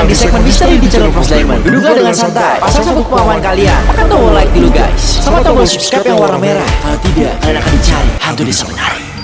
datang di segmen misteri di channel First Diamond. Duduklah dengan santai, pasang sabuk pengaman kalian, tekan tombol like dulu guys, sama tombol subscribe yang warna merah. Kalau tidak, kalian akan dicari hantu desa penari.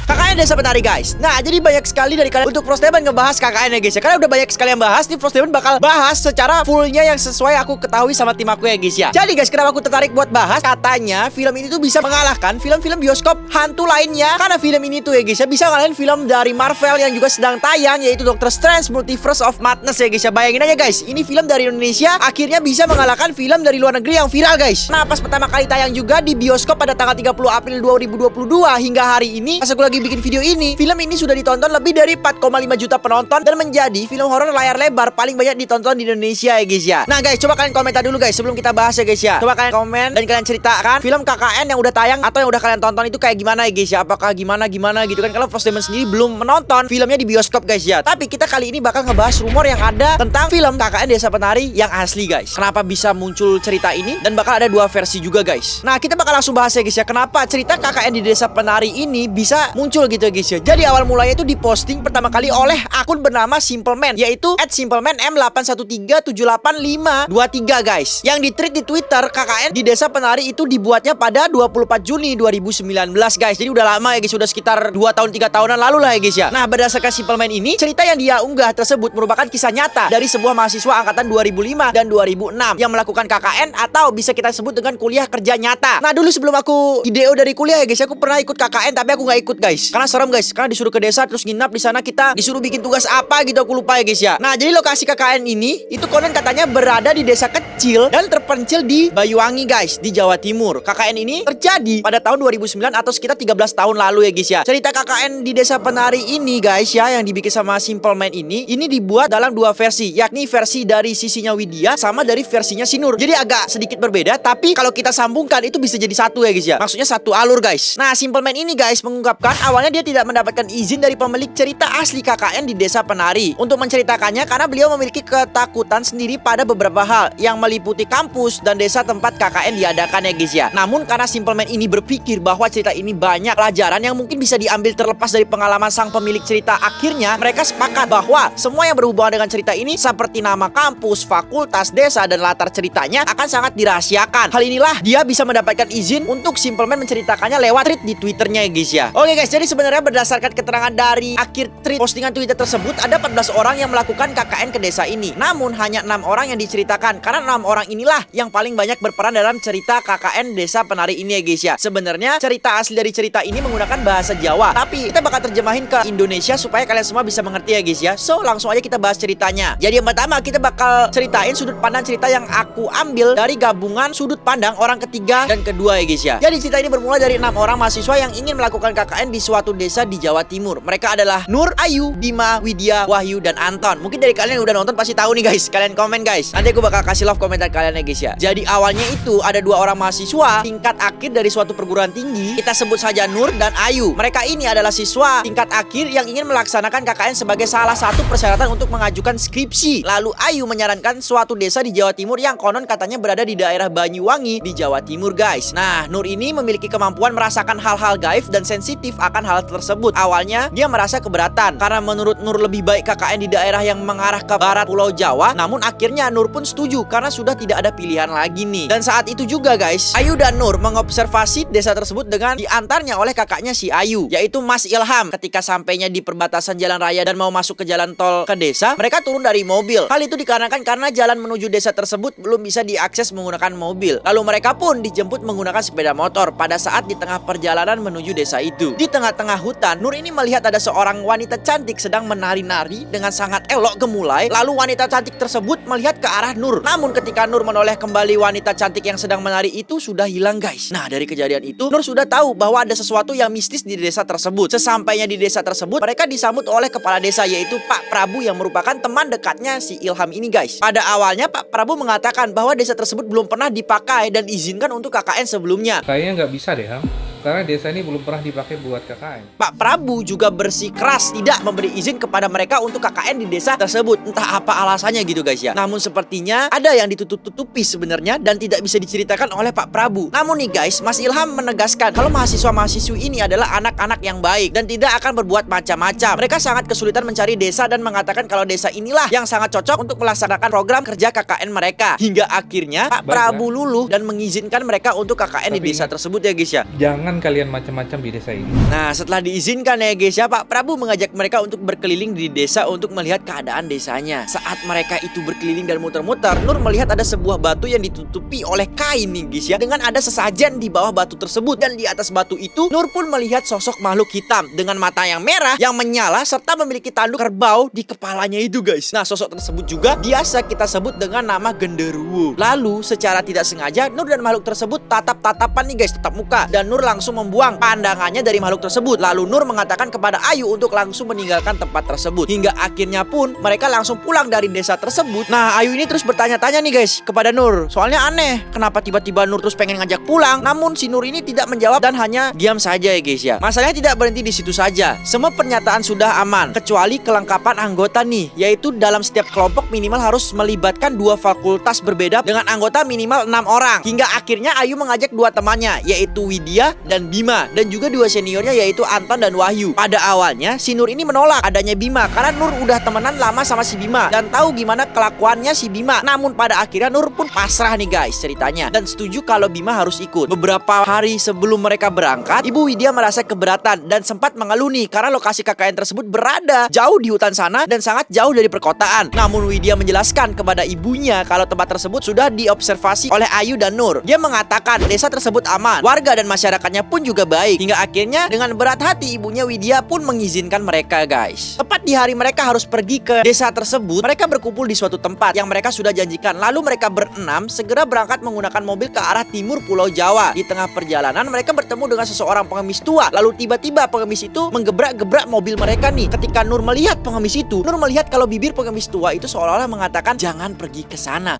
KKN Desa Penari guys. Nah, jadi banyak sekali dari kalian untuk Frost Demon ngebahas KKN ya guys ya. Karena udah banyak sekali yang bahas, nih Frost Demon bakal bahas secara fullnya yang sesuai aku ketahui sama tim aku ya guys ya. Jadi guys, kenapa aku tertarik buat bahas? Katanya film ini tuh bisa mengalahkan film-film bioskop hantu lainnya. Karena film ini tuh ya guys ya bisa ngalahin film dari Marvel yang juga sedang tayang, yaitu Doctor Strange Multiverse of Madness ya guys ya. Bayangin aja guys, ini film dari Indonesia akhirnya bisa mengalahkan film dari luar negeri yang viral guys. Nah, pas pertama kali tayang juga di bioskop pada tanggal 30 April 2022 hingga hari ini, pas aku lagi bikin video ini, film ini sudah ditonton lebih dari 4,5 juta penonton dan menjadi film horor layar lebar paling banyak ditonton di Indonesia ya guys ya. Nah guys, coba kalian komentar dulu guys sebelum kita bahas ya guys ya. Coba kalian komen dan kalian ceritakan film KKN yang udah tayang atau yang udah kalian tonton itu kayak gimana ya guys ya. Apakah gimana gitu kan. Kalau Frost Demon sendiri belum menonton filmnya di bioskop guys ya. Tapi kita kali ini bakal ngebahas rumor yang ada tentang film KKN Desa Penari yang asli guys. Kenapa bisa muncul cerita ini dan bakal ada dua versi juga guys. Nah, kita bakal langsung bahas ya guys ya. Kenapa cerita KKN di Desa Penari ini bisa muncul gitu ya guys ya. Jadi awal mulanya itu diposting pertama kali oleh akun bernama Simpleman, yaitu @simpleman_m81378523 guys. Yang di-tweet di Twitter, KKN di Desa Penari itu dibuatnya pada 24 Juni 2019 guys. Jadi udah lama ya guys, sudah sekitar 2 tahun 3 tahunan lalu lah ya guys ya. Nah, berdasarkan Simpleman ini, cerita yang dia unggah tersebut merupakan kisah nyata dari sebuah mahasiswa angkatan 2005 dan 2006 yang melakukan KKN atau bisa kita sebut dengan kuliah kerja nyata. Nah, dulu sebelum aku IDO dari kuliah ya guys, aku pernah ikut KKN tapi aku nggak ikut guys. Karena serem guys, karena disuruh ke desa terus nginap di sana, kita disuruh bikin tugas apa gitu aku lupa ya guys ya. Nah, jadi lokasi KKN ini itu konon katanya berada di desa kecil dan terpencil di Banyuwangi guys, di Jawa Timur. KKN ini terjadi pada tahun 2009 atau sekitar 13 tahun lalu ya guys ya. Cerita KKN di Desa Penari ini guys ya yang dibikin sama Simpleman ini dibuat dalam dua versi, yakni versi dari sisinya Widya sama dari versinya Sinur. Jadi agak sedikit berbeda, tapi kalau kita sambungkan itu bisa jadi satu ya guys ya. Maksudnya satu alur guys. Nah, Simpleman ini guys mengungkapkan awalnya dia tidak mendapatkan izin dari pemilik cerita asli KKN di Desa Penari untuk menceritakannya karena beliau memiliki ketakutan sendiri pada beberapa hal yang meliputi kampus dan desa tempat KKN diadakan ya guys ya. Namun karena Simpleman ini berpikir bahwa cerita ini banyak pelajaran yang mungkin bisa diambil terlepas dari pengalaman sang pemilik cerita, akhirnya mereka sepakat bahwa semua yang berhubungan dengan cerita ini seperti nama kampus, fakultas, desa, dan latar ceritanya akan sangat dirahasiakan. Hal inilah dia bisa mendapatkan izin untuk Simpleman menceritakannya lewat tweet di Twitternya ya guys ya. Oke guys, jadi sebenarnya berdasarkan keterangan dari akhir tweet postingan Twitter tersebut, ada 14 orang yang melakukan KKN ke desa ini. Namun hanya 6 orang yang diceritakan karena 6 orang inilah yang paling banyak berperan dalam cerita KKN Desa Penari ini ya guys ya. Sebenarnya cerita asli dari cerita ini menggunakan bahasa Jawa, tapi kita bakal terjemahin ke Indonesia supaya kalian semua bisa mengerti ya guys ya. So langsung aja kita bahas ceritanya. Jadi yang pertama kita bakal ceritain sudut pandang cerita yang aku ambil dari gabungan sudut pandang orang ketiga dan kedua ya guys ya. Jadi cerita ini bermula dari 6 orang mahasiswa yang ingin melakukan KKN di suatu desa di Jawa Timur. Mereka adalah Nur, Ayu, Bima, Widya, Wahyu, dan Anton. Mungkin dari kalian yang udah nonton pasti tahu nih guys. Kalian komen guys. Nanti aku bakal kasih love komentar kalian ya guys ya. Jadi awalnya itu ada 2 orang mahasiswa tingkat akhir dari suatu perguruan tinggi. Kita sebut saja Nur dan Ayu. Mereka ini adalah siswa tingkat akhir yang ingin melaksanakan KKN sebagai salah satu persyaratan untuk mengajukan skripsi. Lalu Ayu menyarankan suatu desa di Jawa Timur yang konon katanya berada di daerah Banyuwangi di Jawa Timur guys. Nah, Nur ini memiliki kemampuan merasakan hal-hal gaib dan sensitif akan hal tersebut. Awalnya dia merasa keberatan karena menurut Nur lebih baik KKN di daerah yang mengarah ke barat Pulau Jawa. Namun akhirnya Nur pun setuju karena sudah tidak ada pilihan lagi nih. Dan saat itu juga guys, Ayu dan Nur mengobservasi desa tersebut dengan diantarnya oleh kakaknya si Ayu, yaitu Mas Ilham. Ketika sampainya di perbatasan jalan raya dan mau masuk ke jalan tol ke desa, mereka turun dari mobil. Hal itu dikarenakan karena jalan menuju desa tersebut belum bisa diakses menggunakan mobil. Lalu mereka pun dijemput menggunakan sepeda motor pada saat di tengah perjalanan menuju desa itu. Di tengah-tengah hutan, Nur ini melihat ada seorang wanita cantik sedang menari-nari dengan sangat elok gemulai. Lalu wanita cantik tersebut melihat ke arah Nur. Namun ketika Nur menoleh kembali, wanita cantik yang sedang menari itu sudah hilang guys. Nah, dari kejadian itu Nur sudah tahu bahwa ada sesuatu yang mistis di desa tersebut. Sesampainya di desa tersebut, mereka disambut oleh kepala desa yaitu Pak Prabu yang merupakan teman dekatnya si Ilham ini guys. Pada awalnya Pak Prabu mengatakan bahwa desa tersebut belum pernah dipakai dan diizinkan untuk KKN sebelumnya. Kayaknya nggak bisa deh, Ham. Karena desa ini belum pernah dipakai buat KKN. Pak Prabu juga bersikeras tidak memberi izin kepada mereka untuk KKN di desa tersebut. Entah apa alasannya gitu guys ya. Namun sepertinya ada yang ditutup-tutupi sebenarnya dan tidak bisa diceritakan oleh Pak Prabu. Namun nih guys, Mas Ilham menegaskan kalau mahasiswa-mahasiswi ini adalah anak-anak yang baik dan tidak akan berbuat macam-macam. Mereka sangat kesulitan mencari desa dan mengatakan kalau desa inilah yang sangat cocok untuk melaksanakan program kerja KKN mereka. Hingga akhirnya Pak Prabu luluh dan mengizinkan mereka untuk KKN di desa tersebut ya guys ya. Jangan kalian macam-macam di desa ini. Nah, setelah diizinkan ya guys ya, Pak Prabu mengajak mereka untuk berkeliling di desa untuk melihat keadaan desanya. Saat mereka itu berkeliling dan muter-muter, Nur melihat ada sebuah batu yang ditutupi oleh kain nih guys ya, dengan ada sesajen di bawah batu tersebut. Dan di atas batu itu, Nur pun melihat sosok makhluk hitam dengan mata yang merah yang menyala serta memiliki tanduk kerbau di kepalanya itu guys. Nah, sosok tersebut juga biasa kita sebut dengan nama genderuwo. Lalu, secara tidak sengaja, Nur dan makhluk tersebut tatap-tatapan nih guys, tatap muka. Dan Nur langsung membuang pandangannya dari makhluk tersebut. Lalu Nur mengatakan kepada Ayu untuk langsung meninggalkan tempat tersebut. Hingga akhirnya pun mereka langsung pulang dari desa tersebut. Nah, Ayu ini terus bertanya-tanya nih guys kepada Nur. Soalnya aneh, kenapa tiba-tiba Nur terus pengen ngajak pulang? Namun si Nur ini tidak menjawab dan hanya diam saja ya guys ya. Masalahnya tidak berhenti di situ saja. Semua pernyataan sudah aman kecuali kelengkapan anggota nih, yaitu dalam setiap kelompok minimal harus melibatkan 2 fakultas berbeda dengan anggota minimal 6 orang. Hingga akhirnya Ayu mengajak 2 temannya, yaitu Widya dan Bima, dan juga 2 seniornya yaitu Anton dan Wahyu. Pada awalnya si Nur ini menolak adanya Bima karena Nur udah temenan lama sama si Bima dan tahu gimana kelakuannya si Bima. Namun pada akhirnya Nur pun pasrah nih guys ceritanya dan setuju kalau Bima harus ikut. Beberapa hari sebelum mereka berangkat, Ibu Widya merasa keberatan dan sempat mengeluh nih karena lokasi KKN tersebut berada jauh di hutan sana dan sangat jauh dari perkotaan. Namun Widya menjelaskan kepada ibunya kalau tempat tersebut sudah diobservasi oleh Ayu dan Nur. Dia mengatakan desa tersebut aman, warga dan masyarakatnya pun juga baik. Hingga akhirnya dengan berat hati ibunya Widya pun mengizinkan mereka guys. Tepat di hari mereka harus pergi ke desa tersebut, mereka berkumpul di suatu tempat yang mereka sudah janjikan. Lalu mereka berenam segera berangkat menggunakan mobil ke arah timur Pulau Jawa. Di tengah perjalanan mereka bertemu dengan seseorang pengemis tua. Lalu tiba-tiba pengemis itu menggebrak-gebrak mobil mereka nih. Ketika Nur melihat pengemis itu, Nur melihat kalau bibir pengemis tua itu seolah-olah mengatakan jangan pergi ke sana.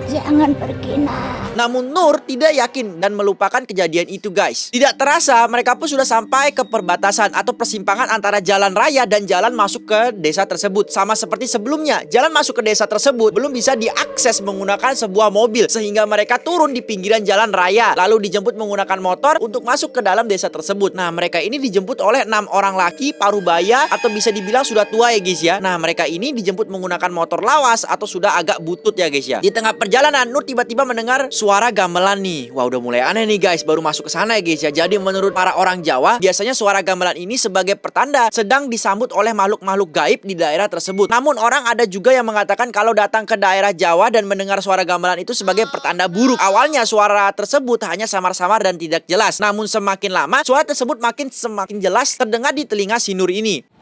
Jangan pergi nak. Namun Nur tidak yakin dan melupakan kejadian itu guys. Tidak terasa mereka pun sudah sampai ke perbatasan atau persimpangan antara jalan raya dan jalan masuk ke desa tersebut. Sama seperti sebelumnya, jalan masuk ke desa tersebut belum bisa diakses menggunakan sebuah mobil, sehingga mereka turun di pinggiran jalan raya lalu dijemput menggunakan motor untuk masuk ke dalam desa tersebut. Nah, mereka ini dijemput oleh 6 orang laki parubaya atau bisa dibilang sudah tua ya guys ya. Nah, mereka ini dijemput menggunakan motor lawas atau sudah agak butut ya guys ya. Di tengah perjalanan Nur tiba-tiba mendengar suara gamelan nih. Wah, udah mulai aneh nih guys, baru masuk ke sana ya guys ya. Jadi menurut para orang Jawa, biasanya suara gamelan ini sebagai pertanda sedang disambut oleh makhluk-makhluk gaib di daerah tersebut. Namun orang ada juga yang mengatakan kalau datang ke daerah Jawa dan mendengar suara gamelan itu sebagai pertanda buruk. Awalnya suara tersebut hanya samar-samar dan tidak jelas. Namun semakin lama suara tersebut semakin jelas terdengar di telinga si Nur ini.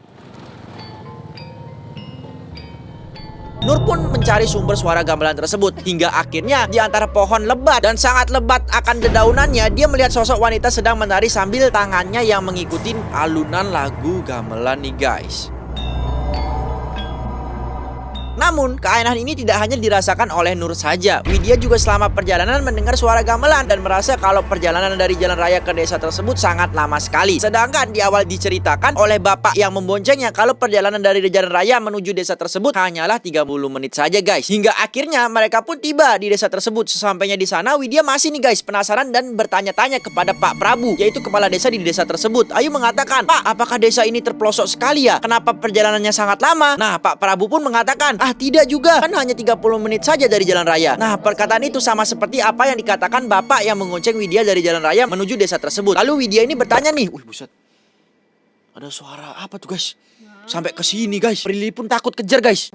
Nur pun mencari sumber suara gamelan tersebut hingga akhirnya di antara pohon lebat dan sangat lebat akan dedaunannya dia melihat sosok wanita sedang menari sambil tangannya yang mengikuti alunan lagu gamelan nih guys. Namun, keanehan ini tidak hanya dirasakan oleh Nur saja. Widya juga selama perjalanan mendengar suara gamelan dan merasa kalau perjalanan dari jalan raya ke desa tersebut sangat lama sekali. Sedangkan di awal diceritakan oleh bapak yang memboncengnya kalau perjalanan dari jalan raya menuju desa tersebut hanyalah 30 menit saja guys. Hingga akhirnya mereka pun tiba di desa tersebut. Sesampainya di sana, Widya masih nih guys penasaran dan bertanya-tanya kepada Pak Prabu, yaitu kepala desa di desa tersebut. Ayu mengatakan, "Pak, apakah desa ini terpelosok sekali ya? Kenapa perjalanannya sangat lama?" Nah, Pak Prabu pun mengatakan, tidak juga, kan hanya 30 menit saja dari jalan raya. Nah, perkataan itu sama seperti apa yang dikatakan bapak yang mengonceng Widya dari jalan raya menuju desa tersebut. Lalu Widya ini bertanya nih, wih buset, ada suara apa tuh guys? Sampai ke sini guys, Prilly pun takut kejar guys.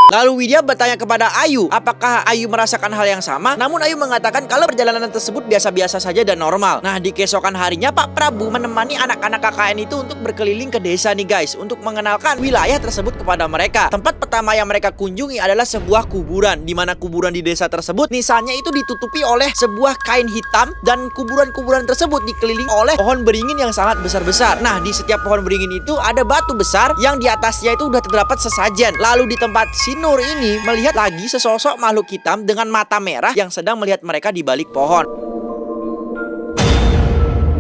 Lalu Widya bertanya kepada Ayu, apakah Ayu merasakan hal yang sama? Namun Ayu mengatakan kalau perjalanan tersebut biasa-biasa saja dan normal. Nah, di keesokan harinya Pak Prabu menemani anak-anak KKN itu untuk berkeliling ke desa nih guys, untuk mengenalkan wilayah tersebut kepada mereka. Tempat pertama yang mereka kunjungi adalah sebuah kuburan, di mana kuburan di desa tersebut nisannya itu ditutupi oleh sebuah kain hitam dan kuburan-kuburan tersebut dikelilingi oleh pohon beringin yang sangat besar-besar. Nah, di setiap pohon beringin itu ada batu besar yang di atasnya itu udah terdapat sesajen. Lalu di tempat Nur ini melihat lagi sesosok makhluk hitam dengan mata merah yang sedang melihat mereka di balik pohon.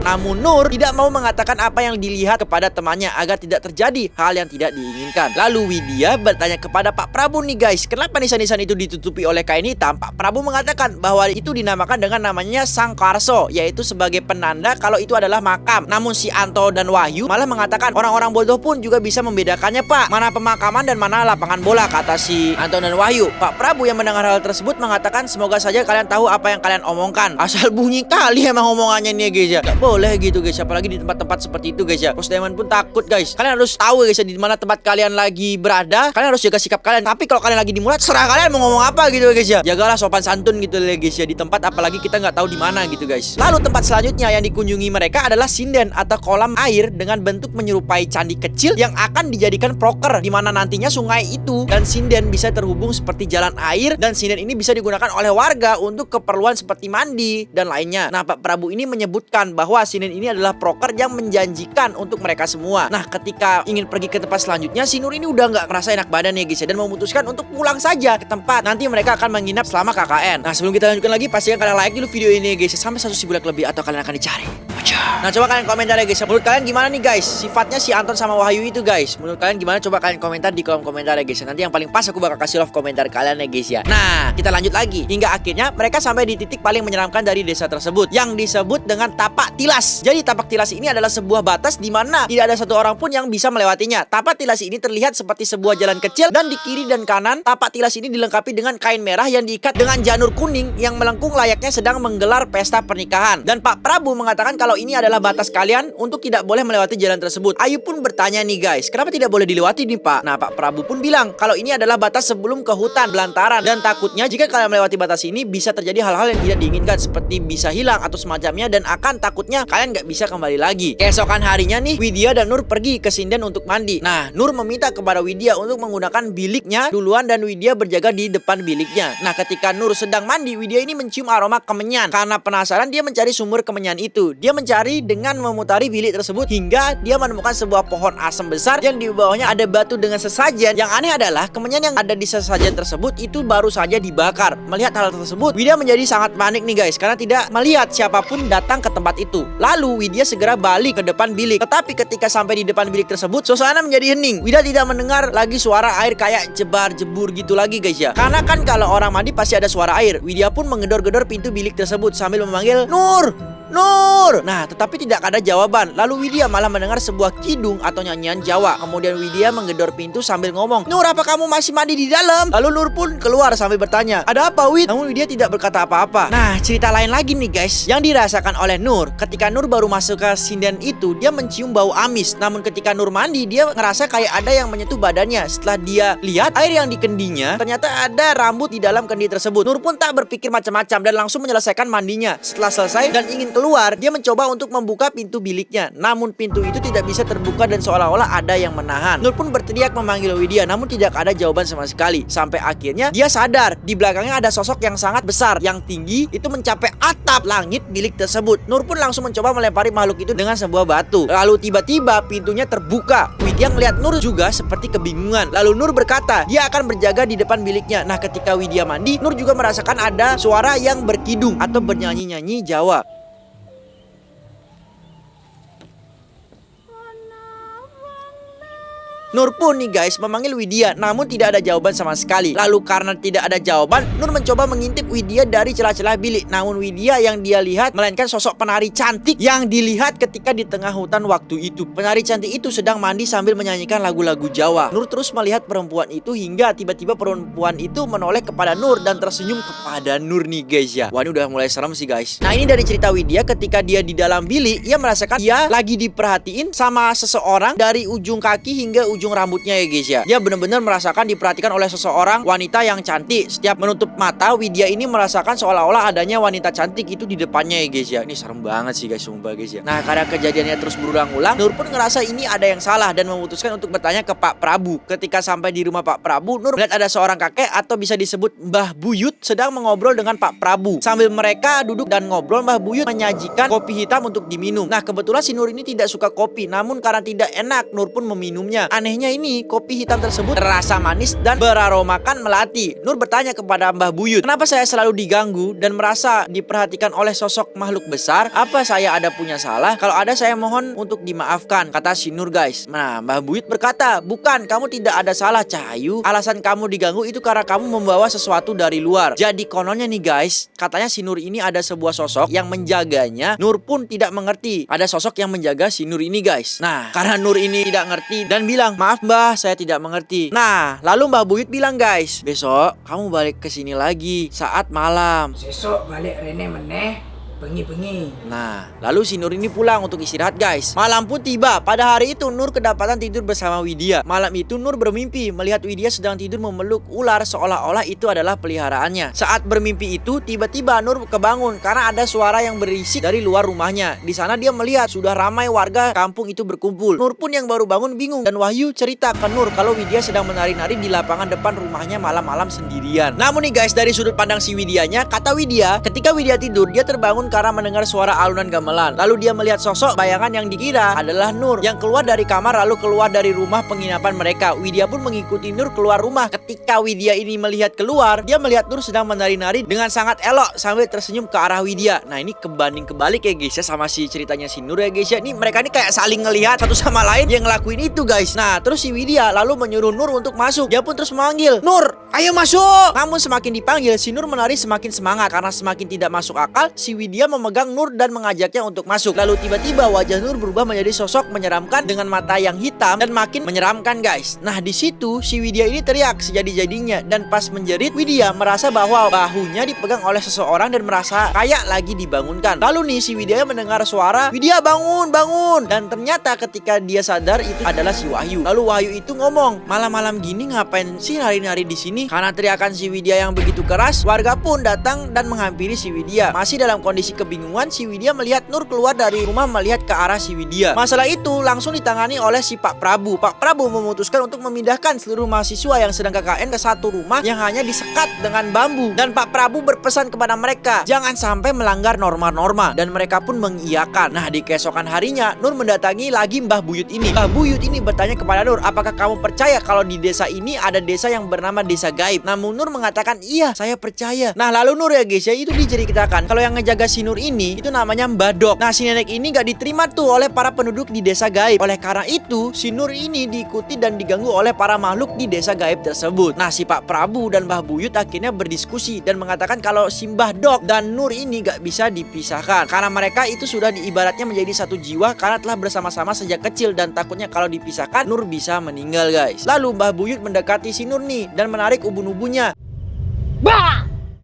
Namun Nur tidak mau mengatakan apa yang dilihat kepada temannya agar tidak terjadi hal yang tidak diinginkan. Lalu Widya bertanya kepada Pak Prabu nih guys, kenapa nisan-nisan itu ditutupi oleh kain hitam? Pak Prabu mengatakan bahwa itu dinamakan dengan namanya Sangkarso, yaitu sebagai penanda kalau itu adalah makam. Namun si Anto dan Wahyu malah mengatakan orang-orang bodoh pun juga bisa membedakannya Pak, mana pemakaman dan mana lapangan bola, kata si Anto dan Wahyu. Pak Prabu yang mendengar hal tersebut mengatakan semoga saja kalian tahu apa yang kalian omongkan. Asal bunyi kali emang omongannya nih guys ya. Gak boleh gitu guys, apalagi di tempat-tempat seperti itu guys ya. Bos Diamond pun takut guys. Kalian harus tahu guys ya, di mana tempat kalian lagi berada. Kalian harus jaga sikap kalian. Tapi kalau kalian lagi di mulut, serah kalian mau ngomong apa gitu guys ya. Jagalah sopan santun gitu guys ya di tempat, apalagi kita nggak tahu di mana gitu guys. Lalu tempat selanjutnya yang dikunjungi mereka adalah sinden atau kolam air dengan bentuk menyerupai candi kecil yang akan dijadikan proker, di mana nantinya sungai itu dan sinden bisa terhubung seperti jalan air, dan sinden ini bisa digunakan oleh warga untuk keperluan seperti mandi dan lainnya. Nah, Pak Prabu ini menyebutkan bahwa sinden ini adalah proker yang menjanjikan untuk mereka semua. Nah, ketika ingin pergi ke tempat selanjutnya, si Nur ini udah nggak ngerasa enak badan ya guys ya, dan memutuskan untuk pulang saja ke tempat. Nanti mereka akan menginap selama KKN. Nah, sebelum kita lanjutkan lagi, pastikan kalian like dulu video ini guys ya, sampai 100.000 like lebih atau kalian akan dicari. Nah, coba kalian komentar ya guys. Menurut kalian gimana nih guys sifatnya si Anton sama Wahyu itu guys? Menurut kalian gimana? Coba kalian komentar di kolom komentar ya guys. Nanti yang paling pas aku bakal kasih love komentar kalian ya guys ya. Nah, kita lanjut lagi. Hingga akhirnya mereka sampai di titik paling menyeramkan dari desa tersebut, yang disebut dengan Tapak Tilas. Jadi Tapak Tilas ini adalah sebuah batas di mana tidak ada satu orang pun yang bisa melewatinya. Tapak Tilas ini terlihat seperti sebuah jalan kecil, dan di kiri dan kanan Tapak Tilas ini dilengkapi dengan kain merah yang diikat dengan janur kuning yang melengkung layaknya sedang menggelar pesta pernikahan. Dan Pak Prabu mengatakan kalau ini adalah batas kalian untuk tidak boleh melewati jalan tersebut. Ayu pun bertanya nih guys, kenapa tidak boleh dilewati nih Pak? Nah, Pak Prabu pun bilang kalau ini adalah batas sebelum ke hutan belantaran, dan takutnya jika kalian melewati batas ini bisa terjadi hal-hal yang tidak diinginkan, seperti bisa hilang atau semacamnya, dan akan takutnya kalian nggak bisa kembali lagi. Keesokan harinya nih, Widya dan Nur pergi ke sinden untuk mandi. Nah, Nur meminta kepada Widya untuk menggunakan biliknya duluan, dan Widya berjaga di depan biliknya. Nah, ketika Nur sedang mandi, Widya ini mencium aroma kemenyan. Karena penasaran, dia mencari sumber kemenyan itu. Dia mencari dengan memutari bilik tersebut hingga dia menemukan sebuah pohon asem besar yang di bawahnya ada batu dengan sesajen. Yang aneh adalah kemenyan yang ada di sesajen tersebut itu baru saja dibakar. Melihat hal tersebut, Widya menjadi sangat panik nih guys, karena tidak melihat siapapun datang ke tempat itu. Lalu Widya segera balik ke depan bilik. Tetapi ketika sampai di depan bilik tersebut, suasana menjadi hening. Widya tidak mendengar lagi suara air kayak jebar-jebur gitu lagi guys ya. Karena kan kalau orang mandi pasti ada suara air. Widya pun menggedor-gedor pintu bilik tersebut sambil memanggil Nur, Nur. Nah, tetapi tidak ada jawaban. Lalu Widya malah mendengar sebuah kidung atau nyanyian Jawa. Kemudian Widya menggedor pintu sambil ngomong, Nur, apa kamu masih mandi di dalam? Lalu Nur pun keluar sambil bertanya, ada apa Wid? Namun Widya tidak berkata apa-apa. Nah, cerita lain lagi nih guys yang dirasakan oleh Nur. Ketika Nur baru masuk ke sinden itu, dia mencium bau amis. Namun ketika Nur mandi, dia ngerasa kayak ada yang menyentuh badannya. Setelah dia lihat air yang di kendinya, ternyata ada rambut di dalam kendi tersebut. Nur pun tak berpikir macam-macam dan langsung menyelesaikan mandinya. Setelah selesai dan ingin keluar, dia mencoba untuk membuka pintu biliknya. Namun pintu itu tidak bisa terbuka dan seolah-olah ada yang menahan. Nur pun berteriak memanggil Widya, namun tidak ada jawaban sama sekali. Sampai akhirnya dia sadar di belakangnya ada sosok yang sangat besar, yang tinggi, itu mencapai atap langit bilik tersebut. Nur pun langsung mencoba melempari makhluk itu dengan sebuah batu. Lalu tiba-tiba pintunya terbuka. Widya melihat Nur juga seperti kebingungan. Lalu Nur berkata dia akan berjaga di depan biliknya. Nah, ketika Widya mandi, Nur juga merasakan ada suara yang berkidung atau bernyanyi-nyanyi Jawa. Nur pun nih guys memanggil Widya, namun tidak ada jawaban sama sekali. Lalu karena tidak ada jawaban, Nur mencoba mengintip Widya dari celah-celah bilik. Namun Widya yang dia lihat melainkan sosok penari cantik yang dilihat ketika di tengah hutan waktu itu. Penari cantik itu sedang mandi sambil menyanyikan lagu-lagu Jawa. Nur terus melihat perempuan itu hingga tiba-tiba perempuan itu menoleh kepada Nur dan tersenyum kepada Nur nih guys ya. Wah, ini udah mulai serem sih guys. Nah, ini dari cerita Widya ketika dia di dalam bilik, ia merasakan dia lagi diperhatiin sama seseorang dari ujung kaki hingga ujung rambutnya ya guys ya. Dia benar-benar merasakan diperhatikan oleh seseorang wanita yang cantik. Setiap menutup mata, Widya ini merasakan seolah-olah adanya wanita cantik itu di depannya ya guys ya. Ini serem banget sih guys, sumpah guys ya. Nah, karena kejadiannya terus berulang-ulang, Nur pun ngerasa ini ada yang salah dan memutuskan untuk bertanya ke Pak Prabu. Ketika sampai di rumah Pak Prabu, Nur melihat ada seorang kakek atau bisa disebut Mbah Buyut sedang mengobrol dengan Pak Prabu. Sambil mereka duduk dan ngobrol, Mbah Buyut menyajikan kopi hitam untuk diminum. Nah, kebetulan si Nur ini tidak suka kopi, namun karena tidak enak, Nur pun meminumnya. anehnya ini, kopi hitam tersebut terasa manis dan beraromakan melati. Nur bertanya kepada Mbah Buyut, kenapa saya selalu diganggu dan merasa diperhatikan oleh sosok makhluk besar? Apa saya ada punya salah? Kalau ada saya mohon untuk dimaafkan, kata si Nur guys. Nah, Mbah Buyut berkata, bukan, kamu tidak ada salah Cahayu. Alasan kamu diganggu itu karena kamu membawa sesuatu dari luar. Jadi kononnya nih guys, katanya si Nur ini ada sebuah sosok yang menjaganya. Nur pun tidak mengerti ada sosok yang menjaga si Nur ini guys. Nah, karena Nur ini tidak ngerti dan bilang, maaf Mbah, saya tidak mengerti. Nah, lalu Mbah Buyut bilang guys, besok kamu balik ke sini lagi saat malam. Sesok balik rene meneh bengi-bengi. Nah, lalu si Nur ini pulang untuk istirahat guys. Malam pun tiba. Pada hari itu Nur kedapatan tidur bersama Widya. Malam itu Nur bermimpi melihat Widya sedang tidur memeluk ular seolah-olah itu adalah peliharaannya. Saat bermimpi itu, tiba-tiba Nur kebangun karena ada suara yang berisik dari luar rumahnya. Di sana dia melihat sudah ramai warga kampung itu berkumpul. Nur pun yang baru bangun bingung dan Wahyu cerita ke Nur kalau Widya sedang menari-nari di lapangan depan rumahnya malam-malam sendirian. Namun nih guys, dari sudut pandang si Widyanya, kata Widya, ketika Widya tidur, dia terbangun karena mendengar suara alunan gamelan. Lalu dia melihat sosok bayangan yang dikira adalah Nur yang keluar dari kamar lalu keluar dari rumah penginapan mereka. Widya pun mengikuti Nur keluar rumah. Ketika Widya ini melihat keluar, dia melihat Nur sedang menari-nari dengan sangat elok sambil tersenyum ke arah Widya. Nah, ini kebanding kebalik ya guys ya sama si ceritanya si Nur ya guys ya. Ini mereka ini kayak saling ngelihat satu sama lain yang ngelakuin itu guys. Nah, terus si Widya lalu menyuruh Nur untuk masuk. Dia pun terus memanggil, "Nur, ayo masuk!" Namun semakin dipanggil, si Nur menari semakin semangat. Karena semakin tidak masuk akal, si Widya memegang Nur dan mengajaknya untuk masuk. Lalu tiba-tiba wajah Nur berubah menjadi sosok menyeramkan dengan mata yang hitam dan makin menyeramkan guys. Nah, di situ si Widya ini teriak sejadi-jadinya dan pas menjerit, Widya merasa bahwa bahunya dipegang oleh seseorang dan merasa kayak lagi dibangunkan. Lalu nih si Widya mendengar suara, "Widya bangun, bangun!" Dan ternyata ketika dia sadar itu adalah si Wahyu. Lalu Wahyu itu ngomong, "Malam-malam gini ngapain sih nari-nari di sini?" Karena teriakan si Widya yang begitu keras, warga pun datang dan menghampiri si Widya. Masih dalam kondisi kebingungan, si Widya melihat Nur keluar dari rumah melihat ke arah si Widya. Masalah itu langsung ditangani oleh si Pak Prabu. Pak Prabu memutuskan untuk memindahkan seluruh mahasiswa yang sedang KKN ke satu rumah yang hanya disekat dengan bambu. Dan Pak Prabu berpesan kepada mereka, jangan sampai melanggar norma-norma. Dan mereka pun mengiyakan. Nah, di keesokan harinya Nur mendatangi lagi Mbah Buyut ini. Mbah Buyut ini bertanya kepada Nur, apakah kamu percaya kalau di desa ini ada desa yang bernama desa gaib? Namun Nur mengatakan, iya saya percaya. Nah, lalu Nur ya guys ya, itu diceritakan kalau yang ngejaga si Nur ini itu namanya Mbah Dok. Nah, si nenek ini gak diterima tuh oleh para penduduk di desa gaib. Oleh karena itu si Nur ini diikuti dan diganggu oleh para makhluk di desa gaib tersebut. Nah, si Pak Prabu dan Mbah Buyut akhirnya berdiskusi dan mengatakan kalau si Mbah Dok dan Nur ini gak bisa dipisahkan karena mereka itu sudah diibaratnya menjadi satu jiwa karena telah bersama-sama sejak kecil dan takutnya kalau dipisahkan Nur bisa meninggal guys. Lalu Mbah Buyut mendekati si Nur nih dan menarik ubun-ubunnya.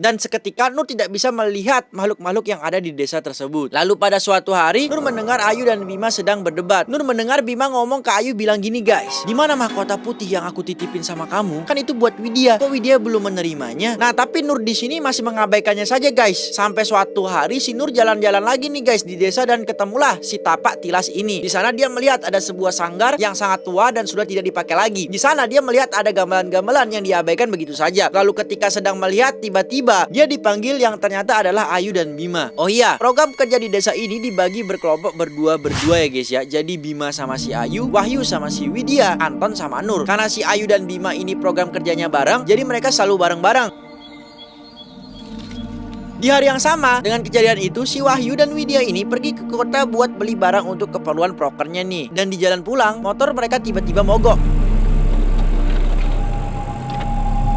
Dan seketika Nur tidak bisa melihat makhluk-makhluk yang ada di desa tersebut. Lalu pada suatu hari Nur mendengar Ayu dan Bima sedang berdebat. Nur mendengar Bima ngomong ke Ayu bilang gini guys, "Di mana mahkota putih yang aku titipin sama kamu? Kan itu buat Widya. Kok Widya belum menerimanya?" Nah, tapi Nur di sini masih mengabaikannya saja guys. Sampai suatu hari si Nur jalan-jalan lagi nih guys di desa dan ketemulah si tapak tilas ini. Di sana dia melihat ada sebuah sanggar yang sangat tua dan sudah tidak dipakai lagi. Di sana dia melihat ada gamelan-gamelan yang diabaikan begitu saja. Lalu ketika sedang melihat, tiba-tiba dia dipanggil yang ternyata adalah Ayu dan Bima. Oh iya, program kerja di desa ini dibagi berkelompok berdua ya guys ya. Jadi Bima sama si Ayu, Wahyu sama si Widya, Anton sama Nur. Karena si Ayu dan Bima ini program kerjanya bareng, jadi mereka selalu bareng-bareng. Di hari yang sama dengan kejadian itu, si Wahyu dan Widya ini pergi ke kota buat beli barang untuk keperluan prokernya nih. Dan di jalan pulang, motor mereka tiba-tiba mogok.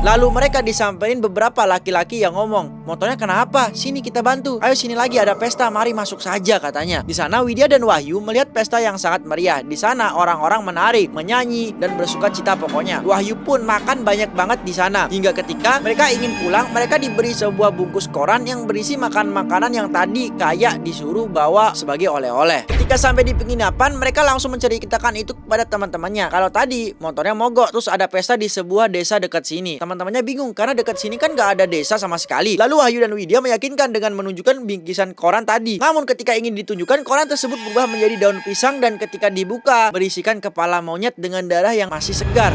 Lalu mereka disamperin beberapa laki-laki yang ngomong, "Motornya kenapa? Sini kita bantu. Ayo sini lagi ada pesta, mari masuk saja," katanya. Di sana Widya dan Wahyu melihat pesta yang sangat meriah. Di sana orang-orang menari, menyanyi dan bersuka cita pokoknya. Wahyu pun makan banyak banget di sana. Hingga ketika mereka ingin pulang, mereka diberi sebuah bungkus koran yang berisi makanan-makanan yang tadi kayak disuruh bawa sebagai oleh-oleh. Ketika sampai di penginapan, mereka langsung menceritakan itu kepada teman-temannya. Kalau tadi motornya mogok, terus ada pesta di sebuah desa dekat sini. Teman-temannya bingung karena dekat sini kan gak ada desa sama sekali. Lalu Wahyu dan Widya meyakinkan dengan menunjukkan bingkisan koran tadi. Namun ketika ingin ditunjukkan, koran tersebut berubah menjadi daun pisang dan ketika dibuka berisikan kepala monyet dengan darah yang masih segar.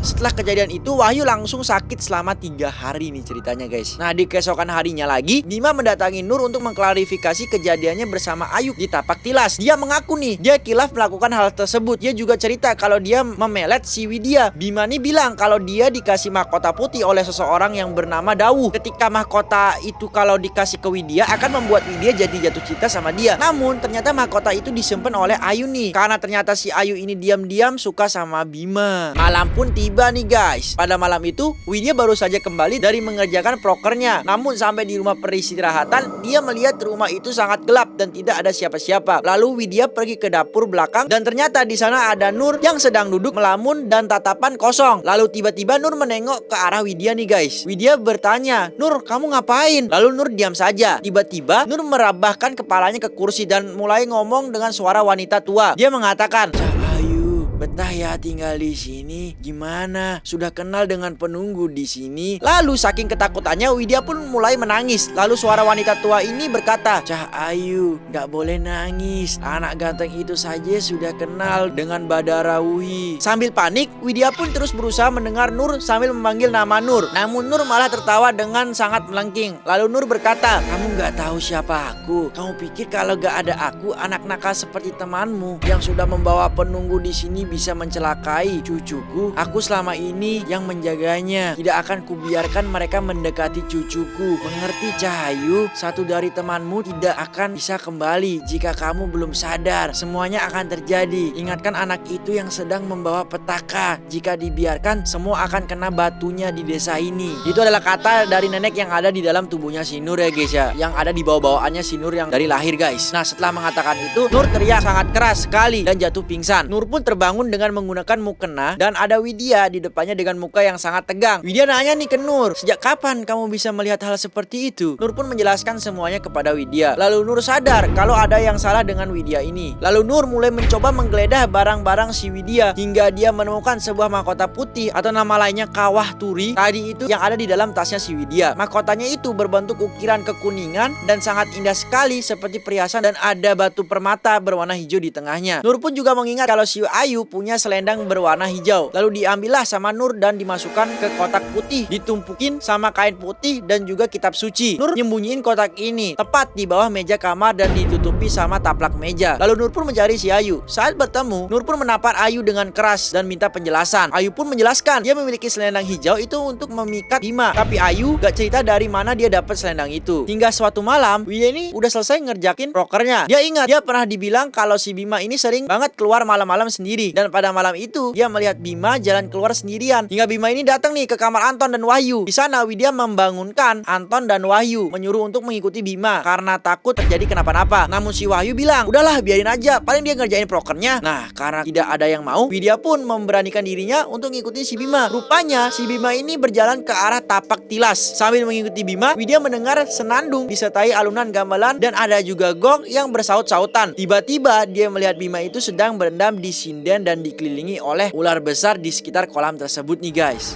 Setelah kejadian itu Wahyu langsung sakit selama 3 hari nih ceritanya guys. Nah di keesokan harinya lagi Bima mendatangi Nur untuk mengklarifikasi kejadiannya bersama Ayu di tapak tilas. Dia mengaku nih dia kilaf melakukan hal tersebut. Dia juga cerita kalau dia memelet si Widya. Bima nih bilang kalau dia dikasih mahkota putih oleh seseorang yang bernama Dawuh. Ketika mahkota itu kalau dikasih ke Widya akan membuat Widya jadi jatuh cinta sama dia. Namun ternyata mahkota itu disimpan oleh Ayu nih, karena ternyata si Ayu ini diam-diam suka sama Bima. Malam pun tiba nih guys. Pada malam itu Widya baru saja kembali dari mengerjakan prokernya. Namun sampai di rumah peristirahatan dia melihat rumah itu sangat gelap dan tidak ada siapa-siapa. Lalu Widya pergi ke dapur belakang dan ternyata di sana ada Nur yang sedang duduk melamun dan tatapan kosong. Lalu tiba-tiba Nur menengok ke arah Widya nih guys. Widya bertanya, "Nur, kamu ngapain?" Lalu Nur diam saja. Tiba-tiba Nur merabahkan kepalanya ke kursi dan mulai ngomong dengan suara wanita tua. Dia mengatakan, "Ayu, betah ya tinggal di sini. Gimana? Sudah kenal dengan penunggu di sini?" Lalu saking ketakutannya Widya pun mulai menangis. Lalu suara wanita tua ini berkata, "Cah Ayu, gak boleh nangis. Anak ganteng itu saja sudah kenal dengan Badara Wuhi." Sambil panik, Widya pun terus berusaha mendengar Nur sambil memanggil nama Nur. Namun Nur malah tertawa dengan sangat melengking. Lalu Nur berkata, "Kamu gak tahu siapa aku? Kamu pikir kalau gak ada aku, anak nakal seperti temanmu yang sudah membawa penunggu di sini bisa mencelakai cucuku? Aku selama ini yang menjaganya. Tidak akan kubiarkan mereka mendekati cucuku. Mengerti Cahayu? Satu dari temanmu tidak akan bisa kembali jika kamu belum sadar. Semuanya akan terjadi. Ingatkan anak itu yang sedang membawa petaka. Jika dibiarkan, semua akan kena batunya di desa ini." Itu adalah kata dari nenek yang ada di dalam tubuhnya si Nur ya guys ya. Yang ada di bawah-bawaannya si Nur yang dari lahir guys. Nah setelah mengatakan itu, Nur teriak sangat keras sekali dan jatuh pingsan. Nur pun terbangun dengan menggunakan mukena dan ada Widya di depannya dengan muka yang sangat tegang. Widya nanya nih ke Nur, "Sejak kapan kamu bisa melihat hal seperti itu?" Nur pun menjelaskan semuanya kepada Widya. Lalu Nur sadar kalau ada yang salah dengan Widya ini. Lalu Nur mulai mencoba menggeledah barang-barang si Widya hingga dia menemukan sebuah mahkota putih atau nama lainnya Kawah Turi tadi itu yang ada di dalam tasnya si Widya. Mahkotanya itu berbentuk ukiran kekuningan dan sangat indah sekali seperti perhiasan dan ada batu permata berwarna hijau di tengahnya. Nur pun juga mengingat kalau si Ayu punya selendang berwarna hijau. Lalu diambillah sama Nur dan dimasukkan ke kotak putih, ditumpukin sama kain putih dan juga kitab suci. Nur nyembunyiin kotak ini tepat di bawah meja kamar dan ditutupi sama taplak meja. Lalu Nur pun mencari si Ayu. Saat bertemu, Nur pun menampar Ayu dengan keras dan minta penjelasan. Ayu pun menjelaskan dia memiliki selendang hijau itu untuk memikat Bima. Tapi Ayu gak cerita dari mana dia dapat selendang itu. Hingga suatu malam, Widya ini udah selesai ngerjakin prokernya. Dia ingat dia pernah dibilang kalau si Bima ini sering banget keluar malam-malam sendiri. Dan pada malam itu dia melihat Bima jalan keluar sendirian. Hingga Bima ini datang nih ke kamar Anton dan Wahyu. Di sana Widya membangunkan Anton dan Wahyu, menyuruh untuk mengikuti Bima karena takut terjadi kenapa-napa. Namun si Wahyu bilang, "Udahlah biarin aja, paling dia ngerjain prokernya." Nah karena tidak ada yang mau, Widya pun memberanikan dirinya untuk ngikutin si Bima. Rupanya si Bima ini berjalan ke arah tapak tilas. Sambil mengikuti Bima, Widya mendengar senandung disertai alunan gamelan dan ada juga gong yang bersaut-sautan. Tiba-tiba dia melihat Bima itu sedang berendam di sinden dan dikelilingi oleh ular besar di sekitar kolam tersebut nih guys.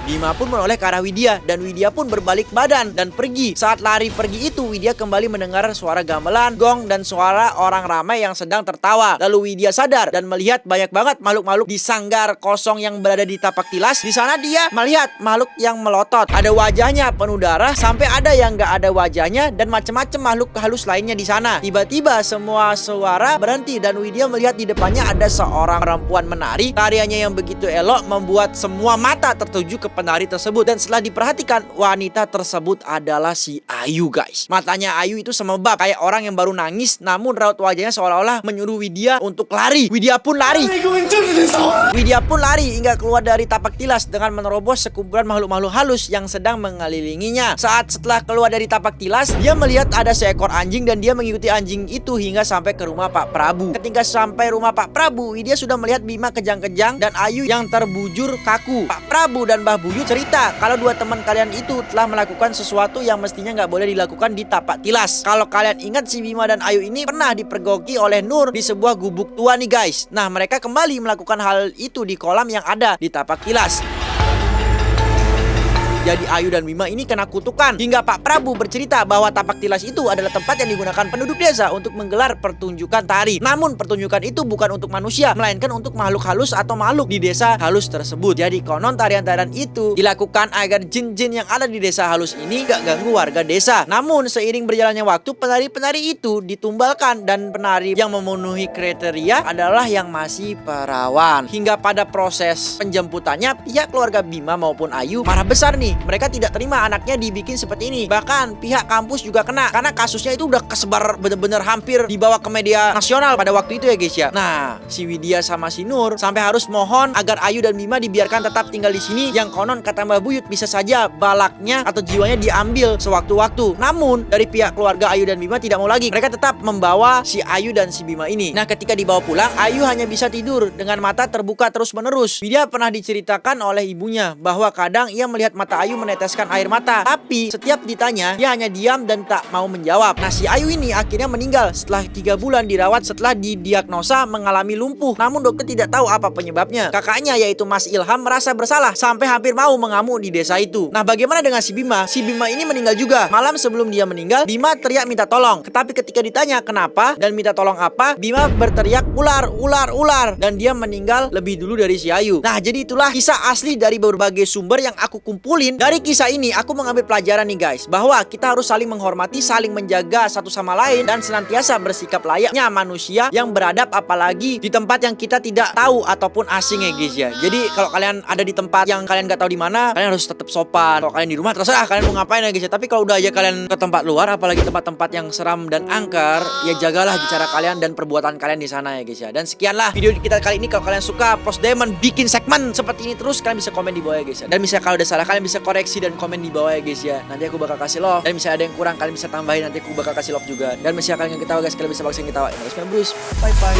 Bima pun menoleh ke arah Widya dan Widya pun berbalik badan dan pergi. Saat lari pergi itu, Widya kembali mendengar suara gamelan, gong, dan suara orang ramai yang sedang tertawa. Lalu Widya sadar dan melihat banyak banget makhluk-makhluk di sanggar kosong yang berada di tapak tilas. Di sana dia melihat makhluk yang melotot. Ada wajahnya penuh darah, sampai ada yang gak ada wajahnya dan macam-macam makhluk halus lainnya di sana. Tiba-tiba semua suara berhenti dan Widya melihat di depannya ada seorang perempuan menari. Tariannya yang begitu elok membuat semua mata tertuju ke penari tersebut. Dan setelah diperhatikan, wanita tersebut adalah si Ayu guys. Matanya Ayu itu semebab kayak orang yang baru nangis, namun raut wajahnya seolah-olah menyuruh Widya untuk lari. Widya pun lari. Widya pun lari hingga keluar dari tapak tilas dengan menerobos sekumpulan makhluk-makhluk halus yang sedang mengelilinginya. Setelah keluar dari tapak tilas, dia melihat ada seekor anjing dan dia mengikuti anjing itu hingga sampai ke rumah Pak Prabu. Ketika sampai rumah Pak Prabu, Widya sudah melihat Bima kejang-kejang dan Ayu yang terbujur kaku. Pak Prabu dan Mbah Buyut cerita kalau dua teman kalian itu telah melakukan sesuatu yang mestinya nggak boleh dilakukan di tapak tilas. Kalau kalian ingat, si Bima dan Ayu ini pernah dipergoki oleh Nur di sebuah gubuk tua nih guys. Nah mereka kembali melakukan hal itu di kolam yang ada di tapak tilas. Jadi Ayu dan Bima ini kena kutukan hingga Pak Prabu bercerita bahwa tapak tilas itu adalah tempat yang digunakan penduduk desa untuk menggelar pertunjukan tari. Namun pertunjukan itu bukan untuk manusia, melainkan untuk makhluk halus atau makhluk di desa halus tersebut. Jadi konon tarian-tarian itu dilakukan agar jin-jin yang ada di desa halus ini gak ganggu warga desa. Namun seiring berjalannya waktu, penari-penari itu ditumbalkan dan penari yang memenuhi kriteria adalah yang masih perawan. Hingga pada proses penjemputannya, pihak keluarga Bima maupun Ayu marah besar nih. Mereka tidak terima anaknya dibikin seperti ini. Bahkan pihak kampus juga kena karena kasusnya itu udah kesebar bener-bener hampir dibawa ke media nasional pada waktu itu ya guys ya. Nah, si Widya sama si Nur sampai harus mohon agar Ayu dan Bima dibiarkan tetap tinggal di sini. Yang konon kata Mbak Buyut bisa saja balaknya atau jiwanya diambil sewaktu-waktu. Namun dari pihak keluarga Ayu dan Bima tidak mau lagi. Mereka tetap membawa si Ayu dan si Bima ini. Nah, ketika dibawa pulang, Ayu hanya bisa tidur dengan mata terbuka terus-menerus. Widya pernah diceritakan oleh ibunya bahwa kadang ia melihat mata Ayu meneteskan air mata. Tapi setiap ditanya, dia hanya diam dan tak mau menjawab. Nah, si Ayu ini akhirnya meninggal setelah 3 bulan dirawat setelah didiagnosa mengalami lumpuh. Namun dokter tidak tahu apa penyebabnya. Kakaknya yaitu Mas Ilham merasa bersalah sampai hampir mau mengamuk di desa itu. Nah, bagaimana dengan si Bima? Si Bima ini meninggal juga. Malam sebelum dia meninggal, Bima teriak minta tolong. Tetapi ketika ditanya kenapa dan minta tolong apa, Bima berteriak ular, ular, ular. Dan dia meninggal lebih dulu dari si Ayu. Nah, jadi itulah kisah asli dari berbagai sumber yang aku kumpulin. Dari kisah ini aku mengambil pelajaran nih guys, bahwa kita harus saling menghormati, saling menjaga satu sama lain, dan senantiasa bersikap layaknya manusia yang beradab, apalagi di tempat yang kita tidak tahu ataupun asing ya guys ya. Jadi kalau kalian ada di tempat yang kalian gak tahu di mana, kalian harus tetap sopan. Kalau kalian di rumah terserah kalian mau ngapain ya guys ya. Tapi kalau udah aja kalian ke tempat luar, apalagi tempat-tempat yang seram dan angker, ya jagalah bicara kalian dan perbuatan kalian di sana ya guys ya. Dan sekianlah video kita kali ini. Kalau kalian suka Post Diamond bikin segmen seperti ini terus, kalian bisa komen di bawah ya guys ya. Dan misalnya kalau udah salah, kalian bisa koreksi dan komen di bawah ya guys ya. Nanti aku bakal kasih love. Dan misalnya ada yang kurang, kalian bisa tambahin, nanti aku bakal kasih love juga. Dan misalnya kalian yang ketawa guys, kalian bisa paksain ketawa. Bruce, bye bye.